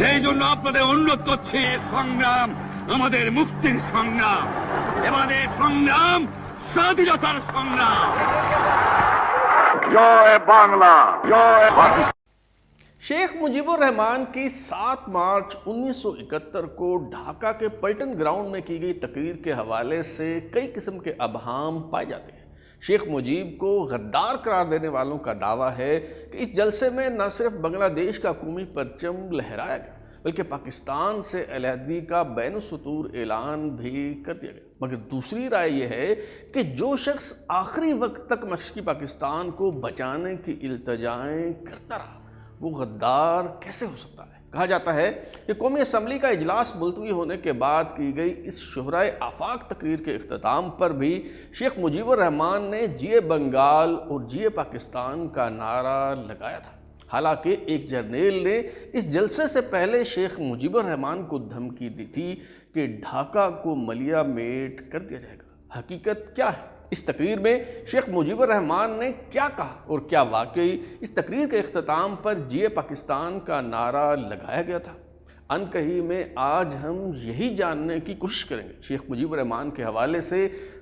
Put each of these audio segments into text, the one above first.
সেই জন্য আপনাদের অনুরোধ করছি, সংগ্রাম আমাদের মুক্তির সংগ্রাম, এবারে সংগ্রাম স্বাধীনতার সংগ্রাম। জয় বাংলা, জয় পাকিস্তান। शेख मुजीबुर रहमान की 7 मार्च 1971 को ढाका के पल्टन ग्राउंड में की गई तकरीर के हवाले से कई किस्म के अबहाम पाए जाते हैं। शेख मुजीब को गद्दार करार देने वालों का दावा है कि इस जलसे में न सिर्फ बांग्लादेश का कौमी परचम लहराया गया, बल्कि पाकिस्तान से अलहदगी का बैनुस्सुतूर ऐलान भी कर दिया गया। मगर दूसरी राय यह है कि जो शख्स आखिरी वक्त तक मशरक़ी पाकिस्तान को बचाने की इल्तजाएं करता रहा, वो गद्दार कैसे हो सकता है। कहा जाता है कि कौमी असम्बली का इजलास मुलतवी होने के बाद की गई इस शोहराए आफाक तकरीर के इख्तिताम पर भी शेख मुजीबुर रहमान ने जिए बंगाल और जिए पाकिस्तान का नारा लगाया था। हालांकि एक जर्नेल ने इस जलसे से पहले शेख मुजीबुर रहमान को धमकी दी थी कि ढाका को मलिया मेट कर दिया जाएगा। हकीकत क्या है? इस तकरीर में शेख मुजीबुर रहमान ने क्या कहा और क्या वाकई इस तकरीर के इख्तिताम पर जिए पाकिस्तान का नारा लगाया गया था? अनकही में आज हम यही जानने की कोशिश करेंगे। शेख मुजीबुर रहमान के हवाले से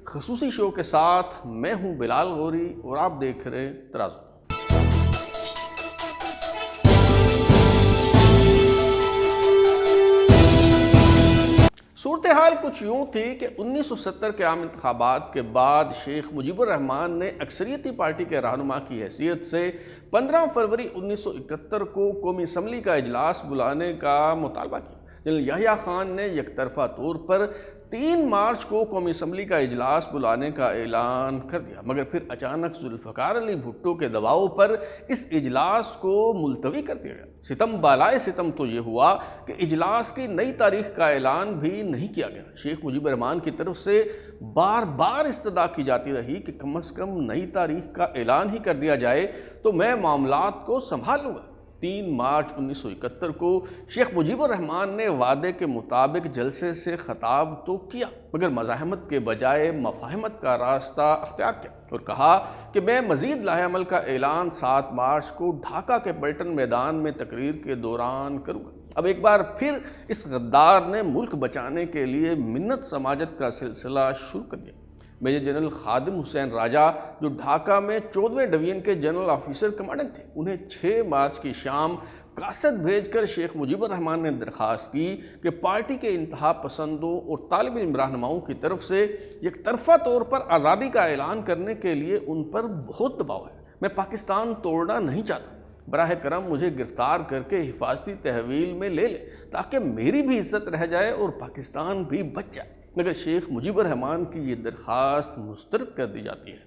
खसूसी शो के साथ मैं हूं बिलाल गौरी और आप देख रहे हैं तराजू। सूरत हाल कुछ यूँ थी कि 1970 के आम इंतखाबात के बाद शेख मुजीबुर रहमान ने अक्सरियती पार्टी के रहनुमा की हैसियत से 15 फरवरी 1971 को कौमी असम्बली का इजलास बुलाने का मुतालबा किया। जनरल याहिया खान ने यकतरफा तौर पर 3 मार्च को कौमी असम्बली का इजलास बुलाने का ऐलान कर दिया, मगर फिर अचानक जुल्फ़िकार अली भुट्टो के दबाव पर इस इजलास को मुलतवी कर दिया गया। सितम बालाए सितम तो ये हुआ कि इजलास की नई तारीख का ऐलान भी नहीं किया गया। शेख मुजीबुर रहमान की तरफ से बार बार इस्तदा की जाती रही कि कम अज़ कम नई तारीख का ऐलान ही कर दिया जाए तो मैं मामलात को संभाल लूँगा। 3 मार्च 1971 को शेख मुजीबुर रहमान ने वादे के मुताबिक जलसे से खिताब तो किया, मगर मज़ाहमत के बजाय मफाहमत का रास्ता अख्तियार किया और कहा कि मैं मज़ीद लाहेअमल का ऐलान 7 मार्च को ढाका के पल्टन मैदान में तकरीर के दौरान करूँगा। अब एक बार फिर इस गद्दार ने मुल्क बचाने के लिए मिन्नत समाजत का सिलसिला शुरू कर दिया। मेजर जनरल खादिम हुसैन राजा, जो ढाका में 14वें डिवीजन के जनरल ऑफिसर कमांडेंट थे, उन्हें 6 मार्च की शाम कासद भेजकर शेख मुजीबुर रहमान ने दरख्वास्त की कि पार्टी के इंतहा पसंदों और तालिब इल्म रहनुमाओं की तरफ से एक तरफा तौर पर आज़ादी का ऐलान करने के लिए उन पर बहुत दबाव है। मैं पाकिस्तान तोड़ना नहीं चाहता, बराह करम मुझे गिरफ्तार करके हिफाजती तहवील में ले ले ताकि मेरी भी इज्जत रह जाए और पाकिस्तान भी बच जाए। मगर शेख मुजीबुर रहमान की ये दरख्वास्त मुस्तरद कर दी जाती है।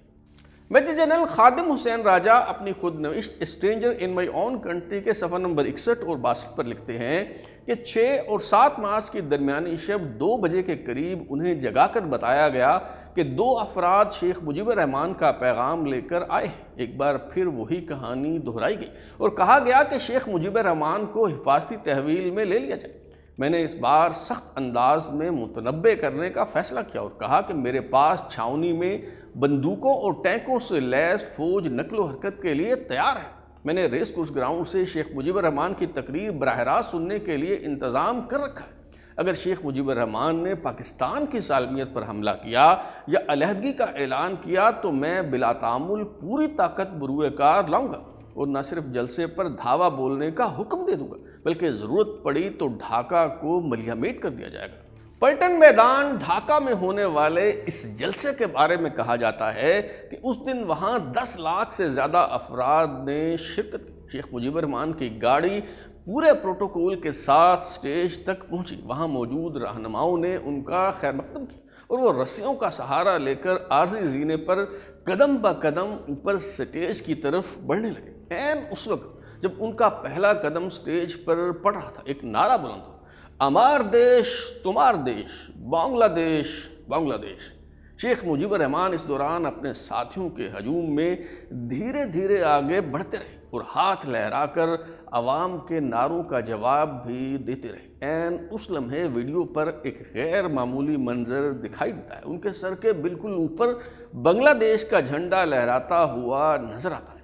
मेजर जनरल खादिम हुसैन राजा अपनी खुद नविश्त stranger in my own country के सफ़ा नंबर 61 और 62 पर लिखते हैं कि 6 और 7 मार्च की दरमियानी शब 2 बजे के करीब उन्हें जगाकर बताया गया कि 2 अफराद शेख मुजीबुर रहमान का पैगाम लेकर आए हैं। एक बार फिर वही कहानी दोहराई गई और कहा गया कि शेख मुजीबुर रहमान को हिफाजती तहवील में ले लिया जाए। मैंने इस बार सख्त अंदाज में मुतनब्बे करने का फैसला किया और कहा कि मेरे पास छावनी में बंदूकों और टैंकों से लैस फौज नकलो हरकत के लिए तैयार है। मैंने रेस कोर्स ग्राउंड से शेख मुजीबुर रहमान की तकरीर बराह रास्त सुनने के लिए इंतज़ाम कर रखा है। अगर शेख मुजीबुर रहमान ने पाकिस्तान की सालमियत पर हमला किया या अलहदगी का ऐलान किया तो मैं बिला तामुल पूरी ताकत बुरुए कार लाऊंगा और न सिर्फ जलसे पर धावा बोलने का हुक्म दे दूंगा, बल्कि ज़रूरत पड़ी तो ढाका को मलियामेट कर दिया जाएगा। पल्टन मैदान ढाका में होने वाले इस जलसे के बारे में कहा जाता है कि उस दिन वहाँ 10 लाख से ज़्यादा अफराद ने शिरकत की। शेख मुजीबुर रहमान की गाड़ी पूरे प्रोटोकॉल के साथ स्टेज तक पहुँची। वहाँ मौजूद रहनुमाओं ने उनका खैर मकदम किया और वो रस्सियों का सहारा लेकर आर्जी जीने पर कदम ब कदम ऊपर स्टेज की तरफ बढ़ने लगे। एन उस वक्त जब उनका पहला कदम स्टेज पर पड़ रहा था, एक नारा बुलंद हुआ, अमार देश तुम्हार देश, बांग्लादेश बांग्लादेश। शेख मुजीबुर रहमान इस दौरान अपने साथियों के हजूम में धीरे धीरे आगे बढ़ते रहे और हाथ लहराकर आवाम के नारों का जवाब भी देते रहे। एन उस लम्हे वीडियो पर एक गैर मामूली मंजर दिखाई देता है। उनके सर के बिल्कुल ऊपर बांग्लादेश का झंडा लहराता हुआ नजर आता है।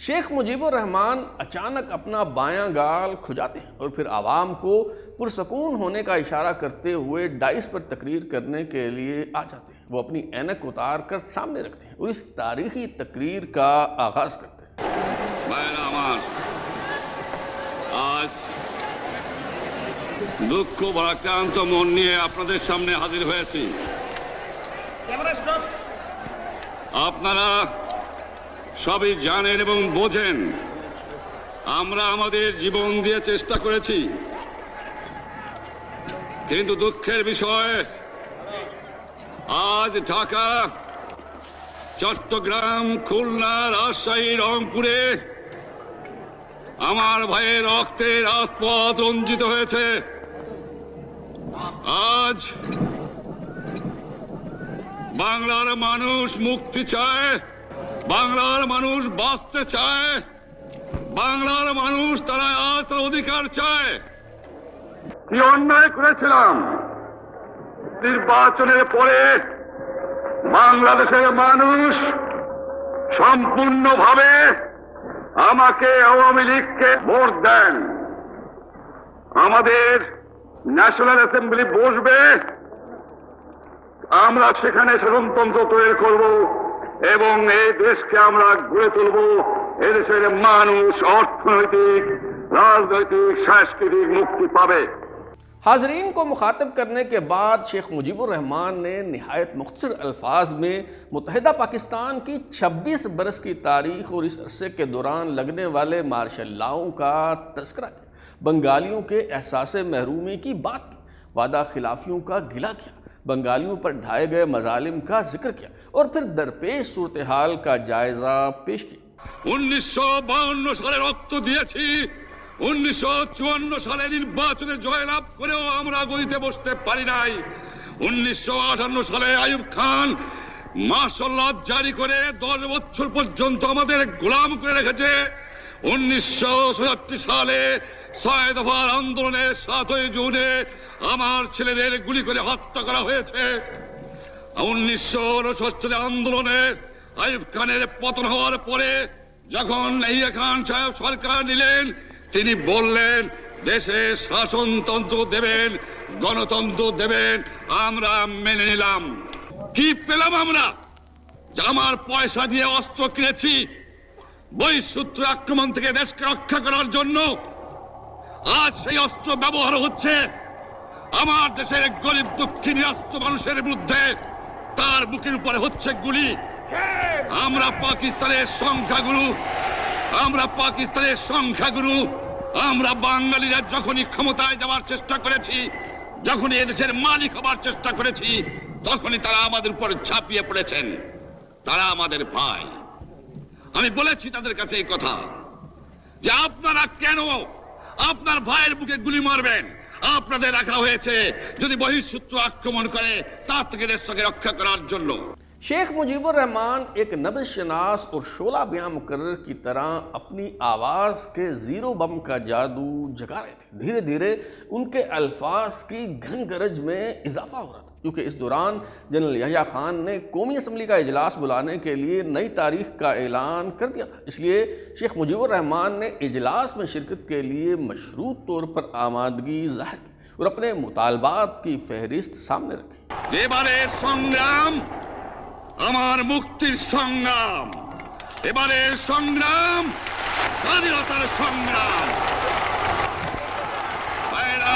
शेख मुजीबुर रहमान अचानक अपना बायां गाल खुजाते हैं और फिर आवाम को पुरसकून होने का इशारा करते हुए डाइस पर तकरीर करने के लिए आ जाते हैं। वो अपनी ऐनक उतार कर सामने रखते हैं और इस तारीखी तकरीर का आगाज करते हैं। आज দুঃখ ভারাক্রান্ত মন নিয়ে আপনাদের সামনে হাজির হয়েছি। আপনারা সবই জানেন এবং বোঝেন আমরা আমাদের জীবন দিয়ে চেষ্টা করেছি, কিন্তু দুঃখের বিষয় আজ ঢাকা, চট্টগ্রাম, খুলনা, রাজশাহী, রংপুরে আমার ভাইয়ের রক্তে রাজপথ রঞ্জিত হয়েছে। আজ বাংলার মানুষ মুক্তি চায়, বাংলার মানুষ বাঁচতে চায়, বাংলার মানুষ তারা আজ তার অধিকার চায়। কি অন্যায় করেছিলাম নির্বাচনের পরে বাংলাদেশের মানুষ সম্পূর্ণভাবে আমাকে আওয়ামী লীগকে ভোট দেন। আমাদের ন্যাশনাল অ্যাসেম্বলি বসবে, আমরা সেখানে শাসনতন্ত্র তৈরি করব এবং এই দেশকে আমরা গড়ে তুলব। এদেশের মানুষ অর্থনৈতিক, রাজনৈতিক, সাংস্কৃতিক মুক্তি পাবে। हाजरीन को मुखातब करने के बाद शेख मुजीबुर रहमान ने नहायत मुख्तसर अल्फाज में मुत्तहिदा पाकिस्तान की 26 बरस की तारीख और इस अरसे के दौरान लगने वाले मार्शल लॉ का तस्करा किया, बंगालियों के एहसास महरूमी की बात की, वादा खिलाफियों का गिला किया, बंगालियों पर ढाए गए मजालिम का जिक्र किया और फिर दरपेश सूरत हाल का जायजा पेश किया। 1952 সালে রক্ত দিয়েছি, 1954 সালে নির্বাচনে জয়লাভ করেও আমরা গদিতে বসতে পারি নাই। 1958 সালে আইয়ুব খান মার্শাল ল জারি করে 10 বছর পর্যন্ত আমাদের গোলাম করে রেখেছে। 1967 সালে 6 দফার আন্দোলনে 7 জুনে আমার ছেলেদের গুলি করে হত্যা করা হয়েছে। 1969 সালে আন্দোলনে আইয়ুব খানের পতন হওয়ার পরে যখন ইয়াহিয়া খান সাহেব সরকার নিলেন, তিনি বললেন দেশে শাসনতন্ত্র দেবেন, গণতন্ত্র দেবেন, আমরা মেনে নিলাম। কি পেলাম আমরা? আমার পয়সা দিয়ে অস্ত্র কিনেছি বহিঃশত্রু আক্রমণ থেকে দেশকে রক্ষা করার জন্য। আজ সেই অস্ত্র ব্যবহার হচ্ছে আমার দেশের গরিব দুঃখী নিরস্ত্র মানুষের বিরুদ্ধে, তার বুকের উপরে হচ্ছে গুলি। আমরা পাকিস্তানের সংখ্যাগুরু, আমরা বাঙালিরা যখনই ক্ষমতায় যাওয়ার চেষ্টা করেছি, যখনই এদেশের মালিক হবার চেষ্টা করেছি, তখনই তারা আমাদের উপর ঝাঁপিয়ে পড়েছেন। তারা আমাদের ভাই। আমি বলেছি তাদের কাছে এই কথা যে আপনারা কেন আপনার ভাইয়ের বুকে গুলি মারবেন? আপনাদের রাখা হয়েছে যদি বহিঃশত্রু আক্রমণ করে তার থেকে দেশকে রক্ষা করার জন্য। शेख मुजीबुर रहमान एक नब्ज़ शनास और शोला बयां मुकर्रर की तरह अपनी आवाज़ के ज़ीरो बम का जादू जगा रहे थे। धीरे धीरे उनके अल्फाज की घन गरज में इजाफा हो रहा था, क्योंकि इस दौरान जनरल याहिया खान ने कौमी असम्बली का इजलास बुलाने के लिए नई तारीख का ऐलान कर दिया था। इसलिए शेख मुजीबुर रहमान ने इजलास में शिरकत के लिए मशरूत तौर पर आमादगी जाहिर की और अपने मुतालबात की फहरिस्त सामने रखी। এবারের সংগ্রাম আমার মুক্তির সংগ্রাম, এবারের সংগ্রাম স্বাধীনতার সংগ্রাম।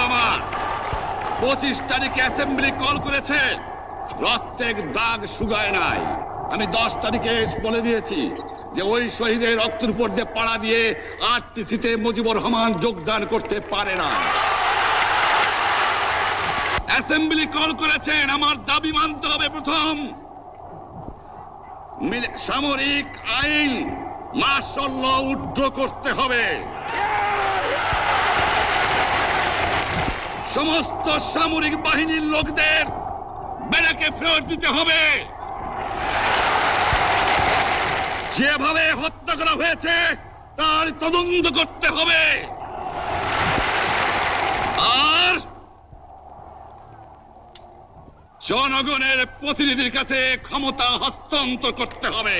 আমার 25 তারিখে অ্যাসেম্বলি কল করেছে, প্রত্যেক দাগ শুকায় নাই। আমি 10 তারিখে বলে দিয়েছি যে ওই শহীদের রক্তের উপর দিয়ে পাড়া দিয়ে আরটিসিতে মুজিবুর রহমান যোগদান করতে পারে না। অ্যাসেম্বলি কল করেছেন, আমার দাবি মানতে হবে। প্রথম সামরিক আইন মার্শাল ল উড্র করতে হবে, সমস্ত সামরিক বাহিনীর লোকদের ব্যারাকে ফেরত দিতে হবে, যেভাবে হত্যা করা হয়েছে তার তদন্ত করতে হবে, আর জনগণের প্রতিনিধির কাছে ক্ষমতা হস্তান্তর করতে হবে।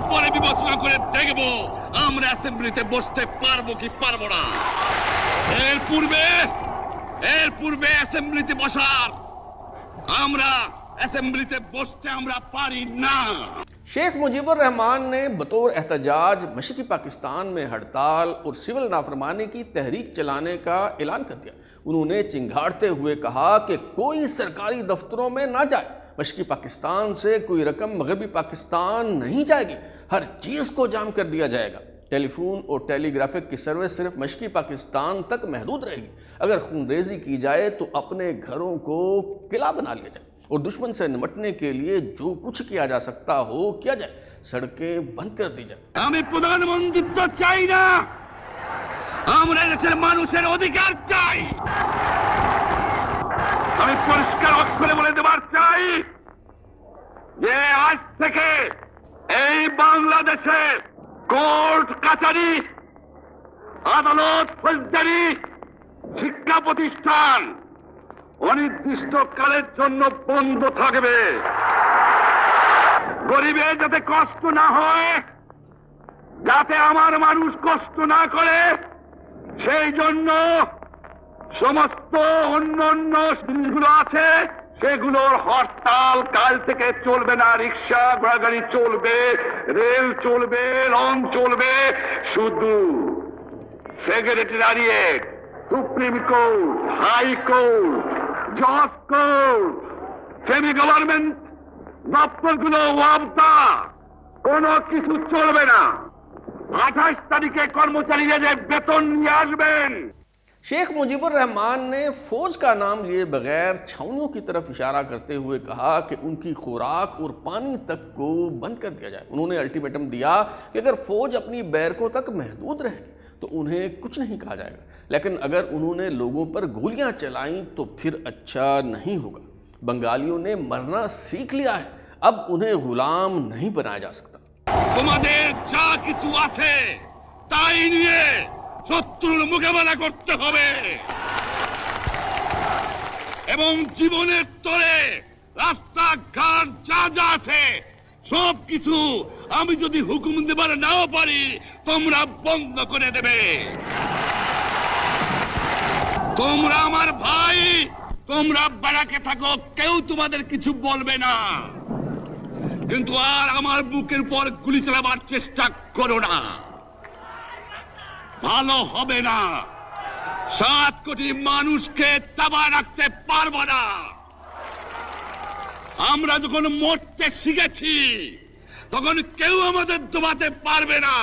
এরপরে বিবেচনা করে দেখব আমরা অ্যাসেম্বলিতে বসতে পারবো কি পারবো না। এর পূর্বে অ্যাসেম্বলিতে বসার অ্যাসেম্বলিতে বসতে আমরা পারি না। शेख मुजीबुर रहमान ने बतौर एहतजाज मशरक़ी पाकिस्तान में हड़ताल और सिविल नाफरमानी की तहरीक चलाने का ऐलान कर दिया। उन्होंने चिंगाड़ते हुए कहा कि कोई सरकारी दफ्तरों में ना जाए, मशरक़ी पाकिस्तान से कोई रकम मगरबी पाकिस्तान नहीं जाएगी, हर चीज़ को जाम कर दिया जाएगा। टेलीफोन और टेलीग्राफिक की सर्विस सिर्फ मशरक़ी पाकिस्तान तक महदूद रहेगी। अगर खूनरेजी की जाए तो अपने घरों को किला बना लिया जाए और दुश्मन से निपटने के लिए जो कुछ किया जा सकता हो किया जाए, सड़कें बंद कर दी जाए। আমি প্রধানমন্ত্রিত্ব চাই না, আমরা দেশের মানুষের অধিকার চাই। আমি পরিষ্কার অক্ষরে বলে দেবার চাই যে আজ থেকে এই বাংলাদেশে কোর্ট কাছারি, আদালত, ফৌজদারি, শিক্ষা প্রতিষ্ঠান অনির্দিষ্ট কালের জন্য বন্ধ থাকবে। গরিবের যাতে কষ্ট না হয়, যাতে আমার মানুষ কষ্ট না করে, সেই জন্য সমস্ত অন্যান্য জিনিসগুলো আছে সেগুলোর হরতাল কাল থেকে চলবে না। রিক্সা ঘোড়াগাড়ি চলবে, রেল চলবে, লঞ্চ চলবে, শুধু secretariat, supreme court, high court, জজ কোর্ট, সেমি গভর্নমেন্ট দপ্তরগুলো ওয়াবদা, কোনো কিছু চলবে না। 28 তারিখে কর্মচারীরা যে বেতন নিয়ে আসবেন। शेख मुजीबुर रहमान ने फौज का नाम लिए बगैर छावनियों की तरफ इशारा करते हुए कहा कि उनकी खुराक और पानी तक को बंद कर दिया जाए। उन्होंने अल्टीमेटम दिया कि अगर फौज अपनी बैरकों तक महदूद रहेगी तो उन्हें कुछ नहीं कहा जाएगा, लेकिन अगर उन्होंने लोगों पर गोलियां चलाईं तो फिर अच्छा नहीं होगा। बंगालियों ने मरना सीख लिया है, अब उन्हें गुलाम नहीं बनाया जा सकता। তোমাদের যা কিছু আছে তাই নিয়ে শত্রুর মোকাবেলা করতে হবে এবং জীবনের তরে রাস্তাঘাট যা যা আছে সব কিছু আমি যদি হুকুম দেবার নাও পারি তোমরা বন্ধ করে দেবে। তোমরা আমার ভাই, তোমরা বাড়াকে থাকো, কেউ তোমাদের কিছু বলবে না, কিন্তু আর আমার বুকের উপর গুলি চালাবার চেষ্টা করো না, ভালো হবে না। 7 কোটি মানুষকে তাবায় রাখতে পারবো না। আমরা যখন মরতে শিখেছি তখন কেউ আমাদের দবাতে পারবে না।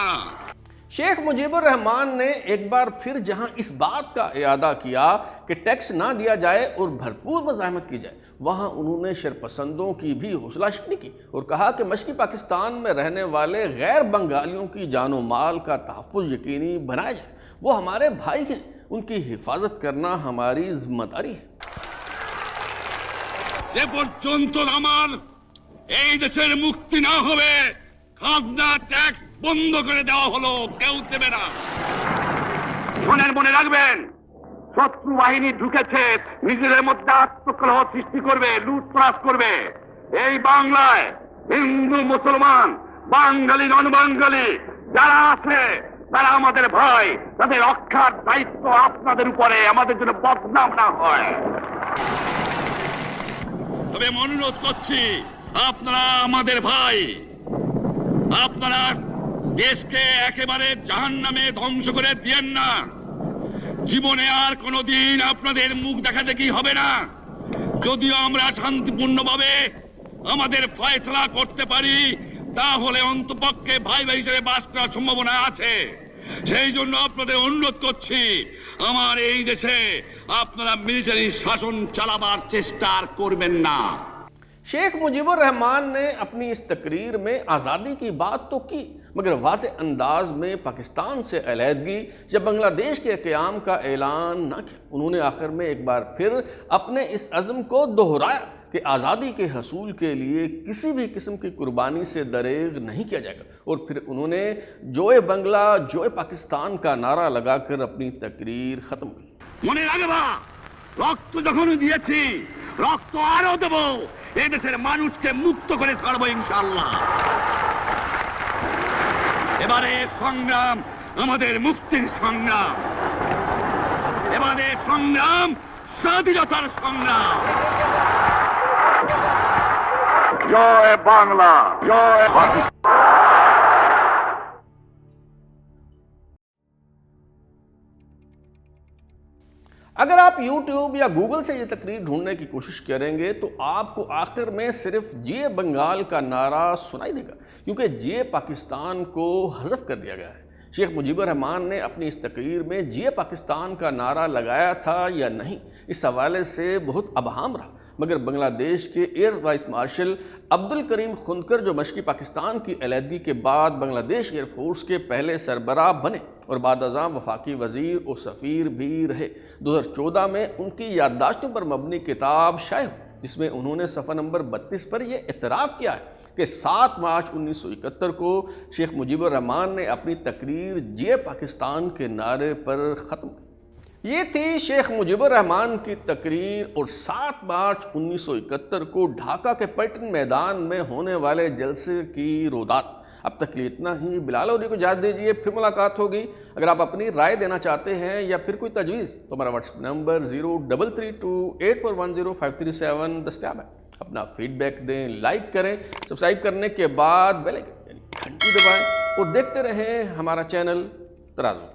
शेख मुजीबुर रहमान ने एक बार फिर जहां इस बात का इरादा किया कि टैक्स ना दिया जाए और भरपूर मज़ाहमत की जाए, वहां उन्होंने शरपसंदों की भी हौसला अफजाई की और कहा कि मशरक़ी पाकिस्तान में रहने वाले गैर बंगालियों की जानो माल का तहफ़्फ़ुज़ यकीनी बनाया जाए। वो हमारे भाई हैं, उनकी हिफाजत करना हमारी जिम्मेदारी है। যে পর্যন্ত আমার এই দেশের মুক্তি না হবে, খাজনা ট্যাক্স বন্ধ করে দেওয়া হলো, কেউ দেবে না। মনে রাখবেন, শত্রু বাহিনী ঢুকেছে, নিজেদের মধ্যে আত্মকলহ সৃষ্টি করবে, লুটতরাজ করবে। এই বাংলায় হিন্দু, মুসলমান, বাঙালি, নন বাঙালি যারা আছে তারা আমাদের ভাই, তাদের রক্ষার দায়িত্ব আপনাদের উপরে, আমাদের জন্য বদনাম না হয়। তবে আমি অনুরোধ করছি, আপনারা আমাদের ভাই, আপনারা দেশকে একেবারে জাহান্নামে ধ্বংস করে দিয়েন না। জীবনে আর কোনোদিন আপনাদের মুখ দেখা দেখি হবে না। যদিও আমরা শান্তিপূর্ণভাবে আমাদের ফয়সালা করতে পারি, তাহলে অন্তপক্ষে ভাই ভাই হিসেবে বাস করার সম্ভাবনা আছে। সেই জন্য আপনাদের অনুরোধ করছি, আমার এই দেশে আপনারা মিলিটারি শাসন চালাবার চেষ্টা করবেন না। शेख मुजीबुर रहमान ने अपनी इस तकरीर में आज़ादी की बात तो की, मगर वाज़े अंदाज में पाकिस्तान से अलहदगी या बांग्लादेश के क़याम का ऐलान न किया। उन्होंने आखिर में एक बार फिर अपने इस अज़्म को दोहराया कि आज़ादी के हसूल के लिए किसी भी किस्म की कुर्बानी से दरेग नहीं किया जाएगा। और फिर उन्होंने जोए बंगला जोए पाकिस्तान का नारा लगाकर अपनी तकरीर ख़त्म की। মনে রাখবা, রক্ত যখন দিয়েছি রক্ত আরো দেব, এই দেশের মানুষকে মুক্ত করে ছাড়বো ইনশাআল্লাহ। এবারে সংগ্রাম আমাদের মুক্তির সংগ্রাম, এবারে সংগ্রাম স্বাধীনতার সংগ্রাম। জয় বাংলা, জয় পাকিস্তান। अगर आप YouTube या Google से ये तकरीर ढूंढने की कोशिश करेंगे तो आपको आखिर में सिर्फ जिए बंगाल का नारा सुनाई देगा, क्योंकि जिए पाकिस्तान को हज़फ कर दिया गया है। शेख मुजीबुर रहमान ने अपनी इस तकरीर में जिए पाकिस्तान का नारा लगाया था या नहीं, इस हवाले से बहुत अबहम रहा। मगर बांग्लादेश के air vice marshal Abdul Karim खुनकर, जो मशक़ी पाकिस्तान की अलहदगी के बाद बांग्लादेश एयरफोर्स के पहले सरबराह बने और बाद अज़ाम वफाकी वज़ीर और सफ़ीर भी रहे, 2014 में उनकी याददाश्तों पर मबनी किताब शाये हुई, जिसमें उन्होंने सफ़ा नंबर 32 पर यह इतराफ़ किया है कि 7 मार्च 1971 को शेख मुजीबुर रहमान ने अपनी तकरीर जिए पाकिस्तान के नारे पर ख़त्म की। ये थी शेख मुजीबुर रहमान की तकरीर और 7 मार्च 1971 को ढाका के पलटन मैदान में होने वाले जलसे की रोदात। अब तक लिए इतना ही। बिलाल लोधी को इजाज़त दीजिए, फिर मुलाकात होगी। अगर आप अपनी राय देना चाहते हैं या फिर कोई तजवीज़, तो हमारा व्हाट्सएप नंबर 033284105337 दस्तियाब है। अपना फीडबैक दें, लाइक करें, सब्सक्राइब करने के बाद बेल आइकन यानी घंटी दबाएं और देखते रहें हमारा चैनल तराजू।